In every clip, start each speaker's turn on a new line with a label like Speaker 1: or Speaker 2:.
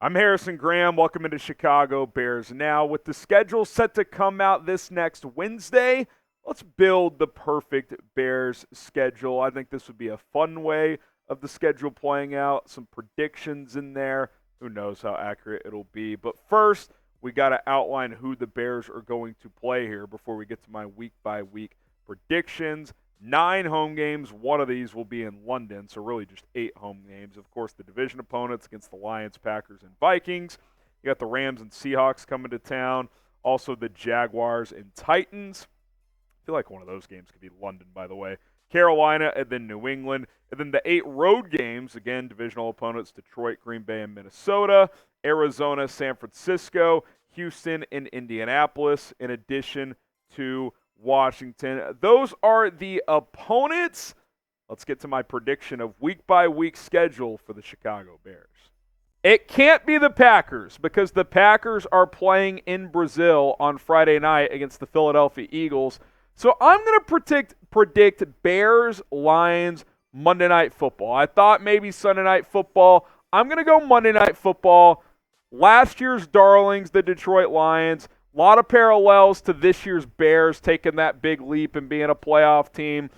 Speaker 1: I'm Harrison Graham. Welcome into Chicago Bears Now. With the schedule set to come out this next Wednesday, let's build the perfect Bears schedule. I think this would be a fun way of the schedule playing out. Some predictions in there. Who knows how accurate it'll be. But first, we got to outline who the Bears are going to play here before we get to my week-by-week predictions. 9 home games. One of these will be in London, so really just 8 home games. Of course, the division opponents against the Lions, Packers, and Vikings. You got the Rams and Seahawks coming to town. Also the Jaguars and Titans. I feel like one of those games could be London, by the way. Carolina and then New England. And then the 8 road games, again, divisional opponents, Detroit, Green Bay, and Minnesota. Arizona, San Francisco, Houston, and Indianapolis, in addition to Washington. Those are the opponents. Let's get to my prediction of week-by-week schedule for the Chicago Bears. It can't be the Packers because the Packers are playing in Brazil on Friday night against the Philadelphia Eagles. So I'm going to predict Bears-Lions Monday Night Football. I thought maybe Sunday Night Football. I'm going to go Monday Night Football. Last year's darlings, the Detroit Lions. A lot of parallels to this year's Bears taking that big leap and being a playoff team.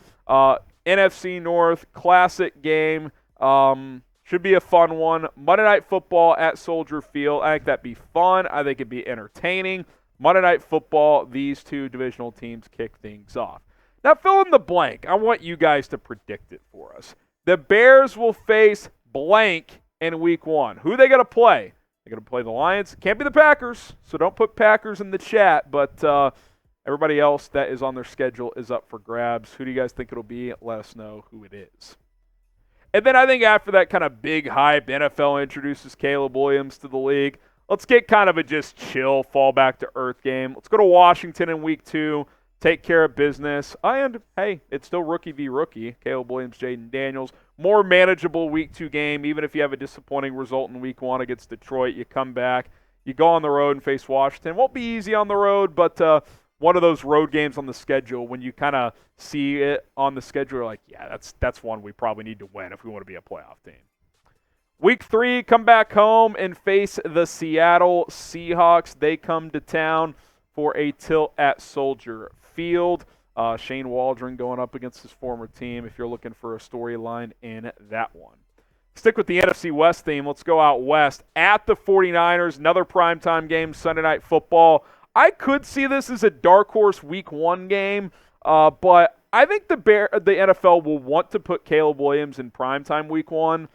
Speaker 1: NFC North, classic game. Should be a fun one. Monday Night Football at Soldier Field. I think that'd be fun. I think it'd be entertaining. Monday Night Football, these two divisional teams kick things off. Now, fill in the blank. I want you guys to predict it for us. The Bears will face blank in week 1. Who are they going to play? They're going to play the Lions. Can't be the Packers, so don't put Packers in the chat. But everybody else that is on their schedule is up for grabs. Who do you guys think it'll be? Let us know who it is. And then I think after that kind of big hype, NFL introduces Caleb Williams to the league. Let's get kind of a just chill, fall back to earth game. Let's go to Washington in week 2. Take care of business. And, hey, it's still rookie v. rookie. Caleb Williams, Jaden Daniels. More manageable week 2 game. Even if you have a disappointing result in week 1 against Detroit, you come back. You go on the road and face Washington. Won't be easy on the road, but one of those road games on the schedule, when you kind of see it on the schedule, you're like, yeah, that's one we probably need to win if we want to be a playoff team. Week 3, come back home and face the Seattle Seahawks. They come to town for a tilt at Soldier Field. Shane Waldron going up against his former team if you're looking for a storyline in that one. Stick with the NFC West theme. Let's go out west. At the 49ers, another primetime game, Sunday Night Football. I could see this as a dark horse week 1 game, but I think the NFL will want to put Caleb Williams in primetime week 1.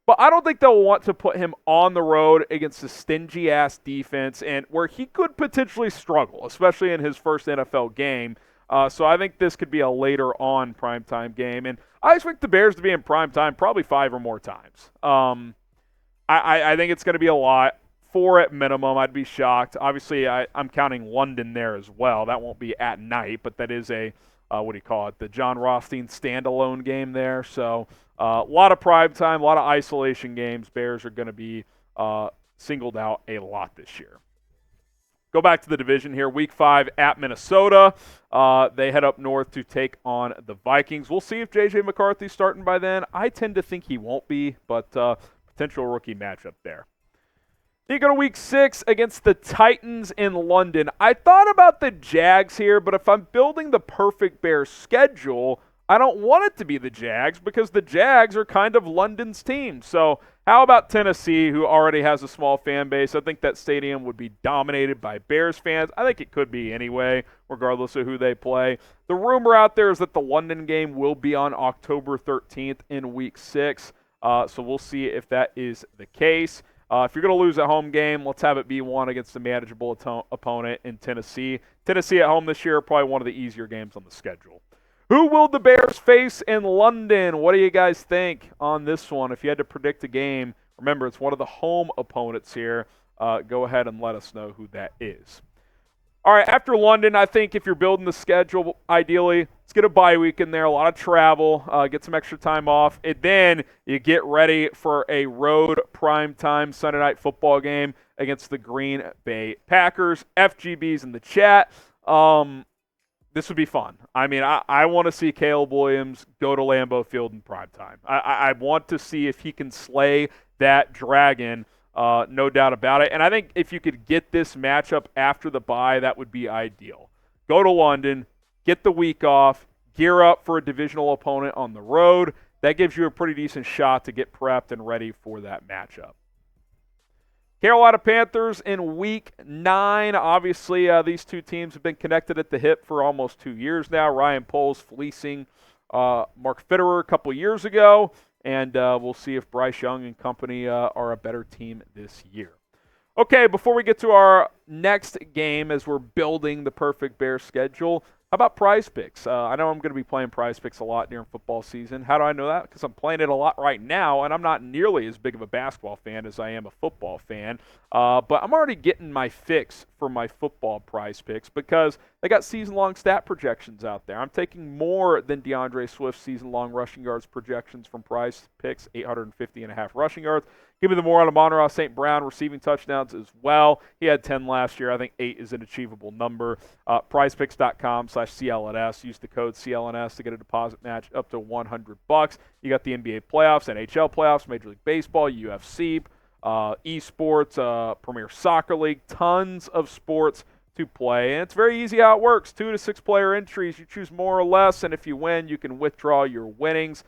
Speaker 1: But I don't think they'll want to put him on the road against a stingy-ass defense and where he could potentially struggle, especially in his first NFL game. So I think this could be a later on primetime game. And I expect the Bears to be in primetime probably 5 or more times. I think it's going to be a lot. 4 at minimum. I'd be shocked. Obviously, I'm counting London there as well. That won't be at night, but that is a the John Rothstein standalone game there. So a lot of prime time, a lot of isolation games. Bears are going to be singled out a lot this year. Go back to the division here. Week 5 at Minnesota. They head up north to take on the Vikings. We'll see if J.J. McCarthy's starting by then. I tend to think he won't be, but potential rookie matchup there. You go to week 6 against the Titans in London. I thought about the Jags here, but if I'm building the perfect Bears schedule, I don't want it to be the Jags because the Jags are kind of London's team. So how about Tennessee, who already has a small fan base? I think that stadium would be dominated by Bears fans. I think it could be anyway, regardless of who they play. The rumor out there is that the London game will be on October 13th in week 6. So we'll see if that is the case. If you're going to lose a home game, let's have it be one against a manageable opponent in Tennessee. Tennessee at home this year, probably one of the easier games on the schedule. Who will the Bears face in London? What do you guys think on this one? If you had to predict a game, remember it's one of the home opponents here. Go ahead and let us know who that is. All right, after London, I think if you're building the schedule, ideally, let's get a bye week in there, a lot of travel, get some extra time off, and then you get ready for a road primetime Sunday Night Football game against the Green Bay Packers. FGB's in the chat. This would be fun. I mean, I want to see Caleb Williams go to Lambeau Field in primetime. I want to see if he can slay that dragon no doubt about it. And I think if you could get this matchup after the bye, that would be ideal. Go to London, get the week off, gear up for a divisional opponent on the road. That gives you a pretty decent shot to get prepped and ready for that matchup. Carolina Panthers in Week 9. Obviously, these two teams have been connected at the hip for almost 2 years now. Ryan Poles fleecing Mark Fitterer a couple years ago, and we'll see if Bryce Young and company are a better team this year. Okay, before we get to our next game as we're building the perfect Bears schedule, how about Prize Picks? I know I'm going to be playing Prize Picks a lot during football season. How do I know that? Because I'm playing it a lot right now, and I'm not nearly as big of a basketball fan as I am a football fan. But I'm already getting my fix for my football Prize Picks because they got season-long stat projections out there. I'm taking more than DeAndre Swift's season-long rushing yards projections from Prize Picks, 850.5 rushing yards. Give me the more on Amon-Ra St. Brown receiving touchdowns as well. He had 10 last year. I think 8 is an achievable number. PrizePicks.com/CLNS. Use the code CLNS to get a deposit match up to $100. You got the NBA playoffs, NHL playoffs, Major League Baseball, UFC, esports, Premier Soccer League, tons of sports to play. And it's very easy how it works. 2 to 6 player entries. You choose more or less, and if you win, you can withdraw your winnings.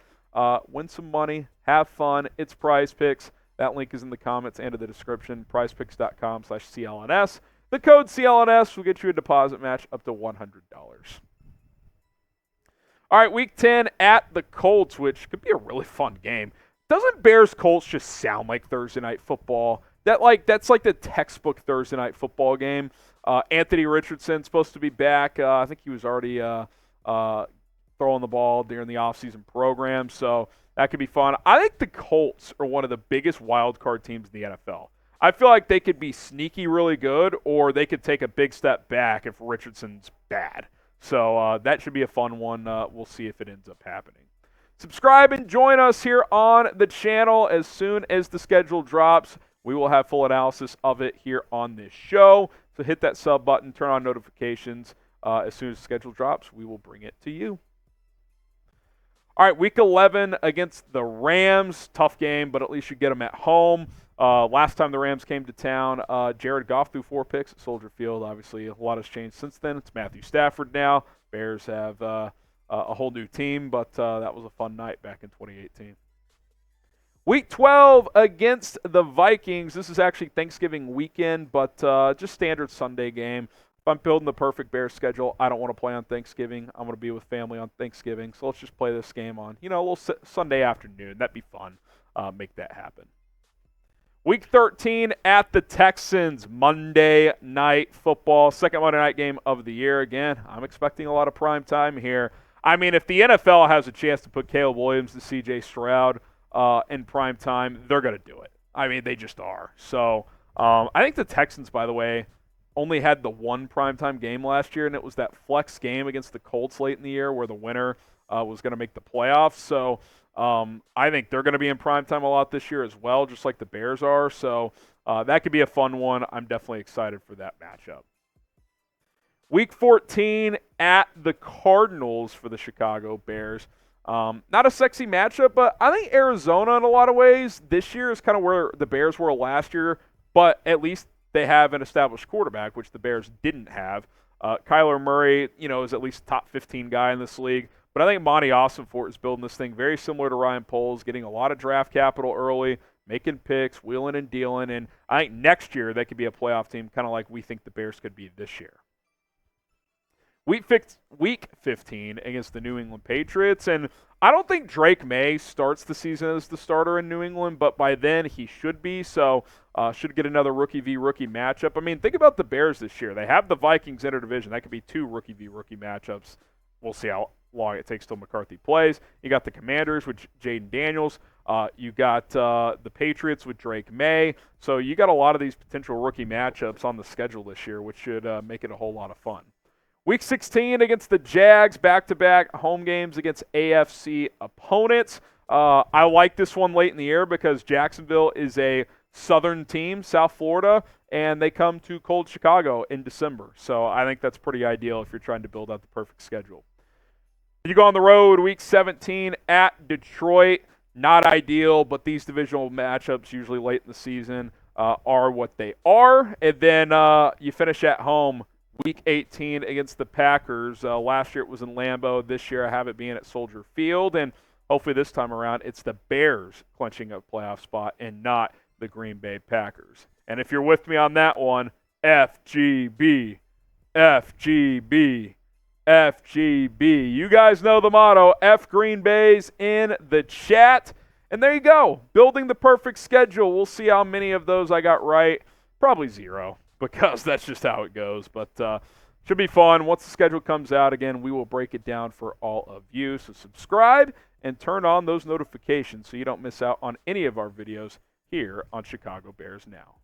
Speaker 1: Win some money. Have fun. It's Prize Picks. That link is in the comments and in the description, prizepicks.com/CLNS. The code CLNS will get you a deposit match up to $100. All right, Week 10 at the Colts, which could be a really fun game. Doesn't Bears-Colts just sound like Thursday Night Football? That's like the textbook Thursday Night Football game. Anthony Richardson's supposed to be back. I think he was already throwing the ball during the offseason program, so that could be fun. I think the Colts are one of the biggest wild card teams in the NFL. I feel like they could be sneaky really good, or they could take a big step back if Richardson's bad. So that should be a fun one. We'll see if it ends up happening. Subscribe and join us here on the channel. As soon as the schedule drops, we will have full analysis of it here on this show. So hit that sub button, turn on notifications. As soon as the schedule drops, we will bring it to you. All right, Week 11 against the Rams. Tough game, but at least you get them at home. Last time the Rams came to town, Jared Goff threw 4 picks at Soldier Field. Obviously, a lot has changed since then. It's Matthew Stafford now. Bears have a whole new team, but that was a fun night back in 2018. Week 12 against the Vikings. This is actually Thanksgiving weekend, but just standard Sunday game. If I'm building the perfect Bears schedule, I don't want to play on Thanksgiving. I'm going to be with family on Thanksgiving, so let's just play this game on, a little Sunday afternoon. That'd be fun. Make that happen. Week 13 at the Texans, Monday Night Football, second Monday night game of the year. Again, I'm expecting a lot of prime time here. I mean, if the NFL has a chance to put Caleb Williams and C.J. Stroud in prime time, they're going to do it. I mean, they just are. So I think the Texans, by the way, only had the one primetime game last year, and it was that flex game against the Colts late in the year where the winner was going to make the playoffs. So I think they're going to be in primetime a lot this year as well, just like the Bears are. So that could be a fun one. I'm definitely excited for that matchup. Week 14 at the Cardinals for the Chicago Bears. Not a sexy matchup, but I think Arizona in a lot of ways this year is kind of where the Bears were last year, but at least they have an established quarterback, which the Bears didn't have. Kyler Murray, is at least a top 15 guy in this league. But I think Monty Ossenfort is building this thing very similar to Ryan Poles, getting a lot of draft capital early, making picks, wheeling and dealing. And I think next year they could be a playoff team, kind of like we think the Bears could be this year. Week 15 against the New England Patriots. And I don't think Drake May starts the season as the starter in New England, but by then he should be. So should get another rookie v. rookie matchup. I mean, think about the Bears this year. They have the Vikings interdivision. That could be 2 rookie v. rookie matchups. We'll see how long it takes till McCarthy plays. You got the Commanders with Jaden Daniels. You got the Patriots with Drake May. So you got a lot of these potential rookie matchups on the schedule this year, which should make it a whole lot of fun. Week 16 against the Jags, back-to-back home games against AFC opponents. I like this one late in the year because Jacksonville is a southern team, South Florida, and they come to cold Chicago in December. So I think that's pretty ideal if you're trying to build out the perfect schedule. You go on the road, Week 17 at Detroit. Not ideal, but these divisional matchups usually late in the season are what they are. And then you finish at home Week 18 against the Packers. Last year it was in Lambeau. This year I have it being at Soldier Field. And hopefully this time around it's the Bears clinching a playoff spot and not the Green Bay Packers. And if you're with me on that one, FGB, FGB, FGB. You guys know the motto, F Green Bay's in the chat. And there you go, building the perfect schedule. We'll see how many of those I got right. Probably 0, because that's just how it goes. But should be fun. Once the schedule comes out, again, we will break it down for all of you. So subscribe and turn on those notifications so you don't miss out on any of our videos here on Chicago Bears Now.